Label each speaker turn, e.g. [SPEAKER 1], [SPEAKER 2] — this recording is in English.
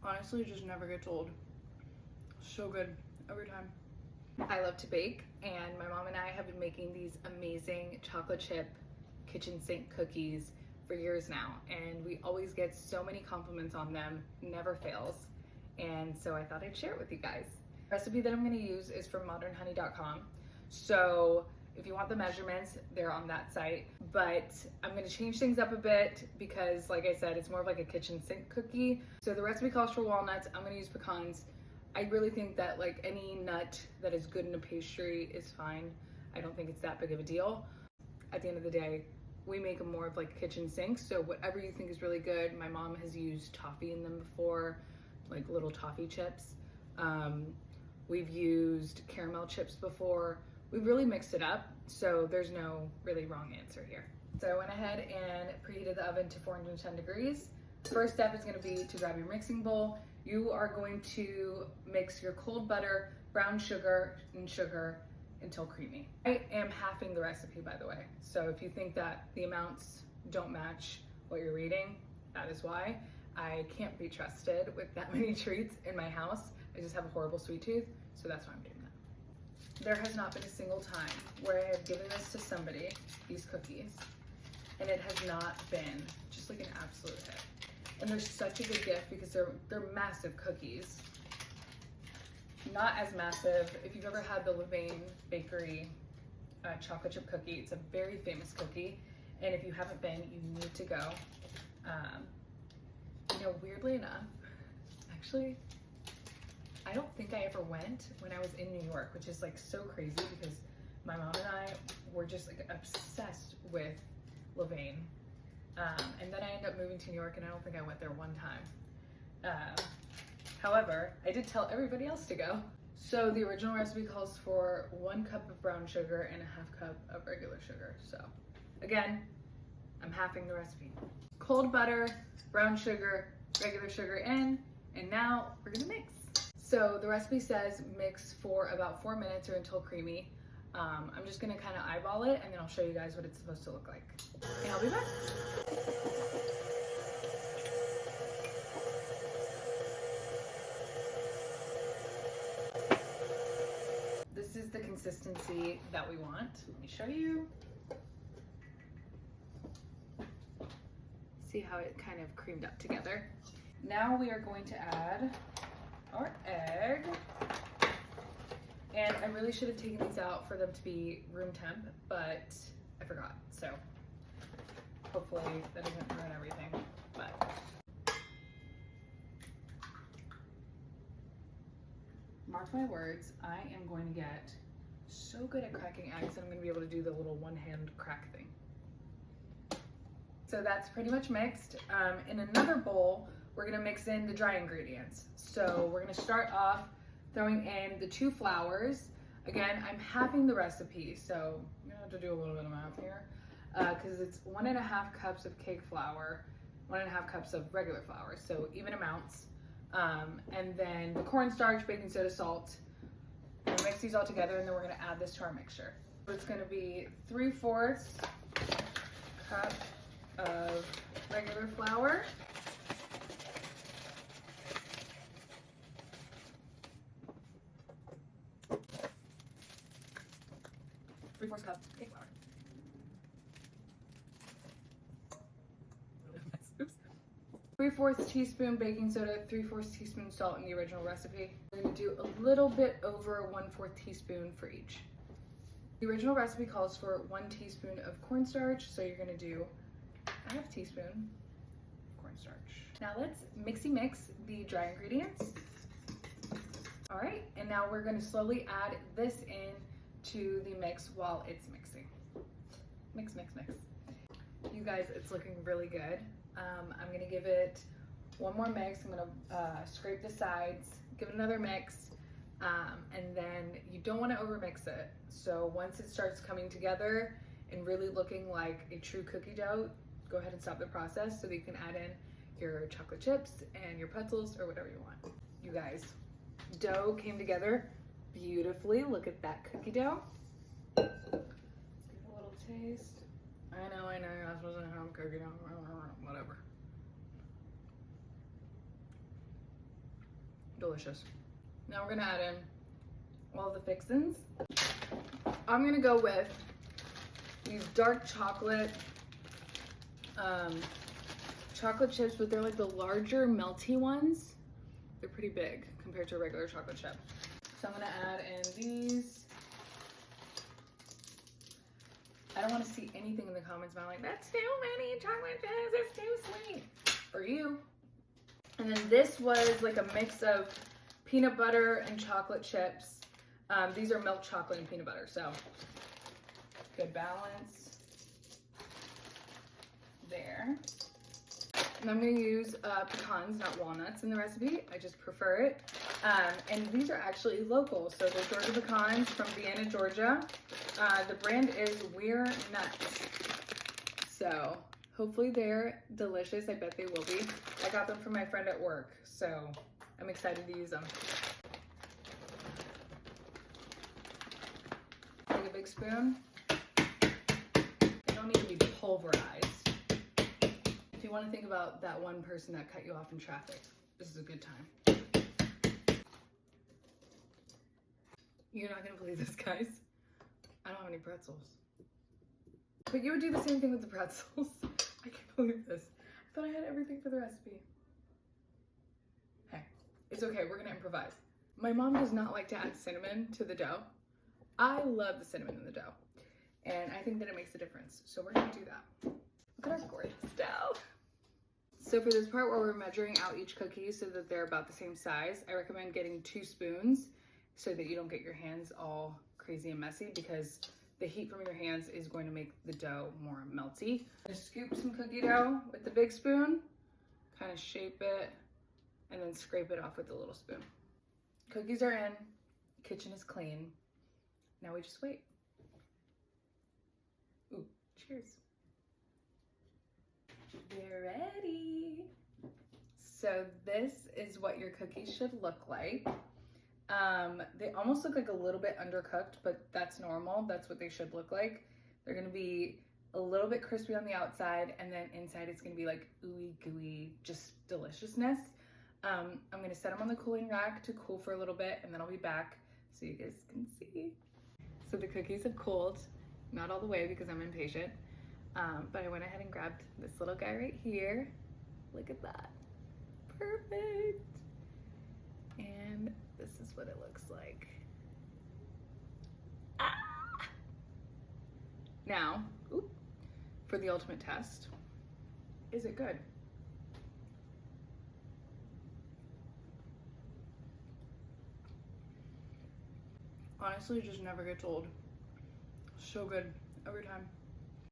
[SPEAKER 1] Honestly, it just never gets old. So good every time. I love to bake, and my mom and I have been making these amazing chocolate chip kitchen sink cookies for years now, and we always get so many compliments on them, never fails. And so I thought I'd share it with you guys. The recipe that I'm going to use is from modernhoney.com. So if you want the measurements, they're on that site. But I'm going to change things up a bit because, like I said, it's more of like a kitchen sink cookie. So the recipe calls for walnuts. I'm going to use pecans. I really think that like any nut that is good in a pastry is fine. I don't think it's that big of a deal. At the end of the day, we make them more of like kitchen sinks. So whatever you think is really good. My mom has used toffee in them before, like little toffee chips. We've used caramel chips before. We've really mixed it up, so there's no really wrong answer here. So I went ahead and preheated the oven to 410 degrees. First step is going to be to grab your mixing bowl. You are going to mix your cold butter, brown sugar, and sugar until creamy. I am halving the recipe, by the way. So if you think that the amounts don't match what you're reading, that is why. I can't be trusted with that many treats in my house. I just have a horrible sweet tooth, so that's why I'm doing that. There has not been a single time where I have given this to somebody, these cookies, and it has not been just like an absolute hit. And they're such a good gift because they're massive cookies. Not as massive. If you've ever had the Levain Bakery chocolate chip cookie, it's a very famous cookie. And if you haven't been, you need to go. You know, weirdly enough, actually, I don't think I ever went when I was in New York, which is like so crazy because my mom and I were just like obsessed with Levain. And then I ended up moving to New York and I don't think I went there one time. However, I did tell everybody else to go. So the original recipe calls for 1 cup of brown sugar and a 1/2 cup of regular sugar. So again, I'm halving the recipe. Cold butter, brown sugar, regular sugar in, and now we're gonna mix. So the recipe says mix for about 4 minutes or until creamy. I'm just gonna kind of eyeball it and then I'll show you guys what it's supposed to look like. And I'll be back. This is the consistency that we want. Let me show you. See how it kind of creamed up together. Now we are going to add our egg. And I really should have taken these out for them to be room temp, but I forgot. So hopefully that doesn't ruin everything. But mark my words, I am going to get so good at cracking eggs that I'm going to be able to do the little one-hand crack thing. So that's pretty much mixed. In another bowl, we're going to mix in the dry ingredients. So we're going to start off throwing in the 2 flours. Again, I'm halving the recipe, so I'm gonna have to do a little bit of math here because it's 1.5 cups of cake flour, 1.5 cups of regular flour, so even amounts. And then the cornstarch, baking soda, salt. We'll mix these all together, and then we're gonna add this to our mixture. So it's gonna be 3/4 cup of regular flour. 3/4 cup cake flour. Oops. 3/4 teaspoon baking soda, 3/4 teaspoon salt in the original recipe. We're gonna do a little bit over 1/4 teaspoon for each. The original recipe calls for 1 teaspoon of cornstarch, so you're gonna do 1/2 teaspoon cornstarch. Now let's mixy mix the dry ingredients. All right, and now we're gonna slowly add this in to the mix while it's mixing. Mix, mix, mix. You guys, it's looking really good. I'm gonna give it one more mix. I'm gonna scrape the sides, give it another mix, and then you don't wanna overmix it. So once it starts coming together and really looking like a true cookie dough, go ahead and stop the process so that you can add in your chocolate chips and your pretzels or whatever you want. You guys, dough came together beautifully. Look at that cookie dough. Let's give it a little taste. I know, you're not supposed to have cookie dough, whatever. delicious. Now we're gonna add in all the fixins. I'm gonna go with these dark chocolate chocolate chips, but they're like the larger melty ones. They're pretty big compared to a regular chocolate chip. So I'm gonna add in these. I don't want to see anything in the comments about like, that's too many chocolate chips, it's too sweet. For you. And then this was like a mix of peanut butter and chocolate chips. These are milk chocolate and peanut butter, so good balance there. And I'm gonna use pecans, not walnuts in the recipe. I just prefer it. And these are actually local. So they're Georgia pecans from Vienna, Georgia. The brand is We're Nuts. So hopefully they're delicious. I bet they will be. I got them from my friend at work, so I'm excited to use them. Take a big spoon. They don't need to be pulverized. If you want to think about that one person that cut you off in traffic, this is a good time. You're not gonna believe this, guys. I don't have any pretzels. But you would do the same thing with the pretzels. I can't believe this. I thought I had everything for the recipe. Hey, it's okay, we're gonna improvise. My mom does not like to add cinnamon to the dough. I love the cinnamon in the dough. And I think that it makes a difference. So we're gonna do that. Look at our gorgeous dough. So for this part where we're measuring out each cookie so that they're about the same size, I recommend getting 2 spoons so that you don't get your hands all crazy and messy, because the heat from your hands is going to make the dough more melty. Just scoop some cookie dough with the big spoon, kind of shape it, and then scrape it off with the little spoon. Cookies are in, kitchen is clean. Now we just wait. Ooh, cheers. They're ready. So this is what your cookies should look like. They almost look like a little bit undercooked, but that's normal. That's what they should look like. They're gonna be a little bit crispy on the outside, and then inside it's gonna be like ooey gooey, just deliciousness. I'm gonna set them on the cooling rack to cool for a little bit, and then I'll be back so you guys can see. So the cookies have cooled, not all the way because I'm impatient, but I went ahead and grabbed this little guy right here. Look at that, perfect. And this is what it looks like. Ah! Now, for the ultimate test, is it good? Honestly, just never gets old. So good every time.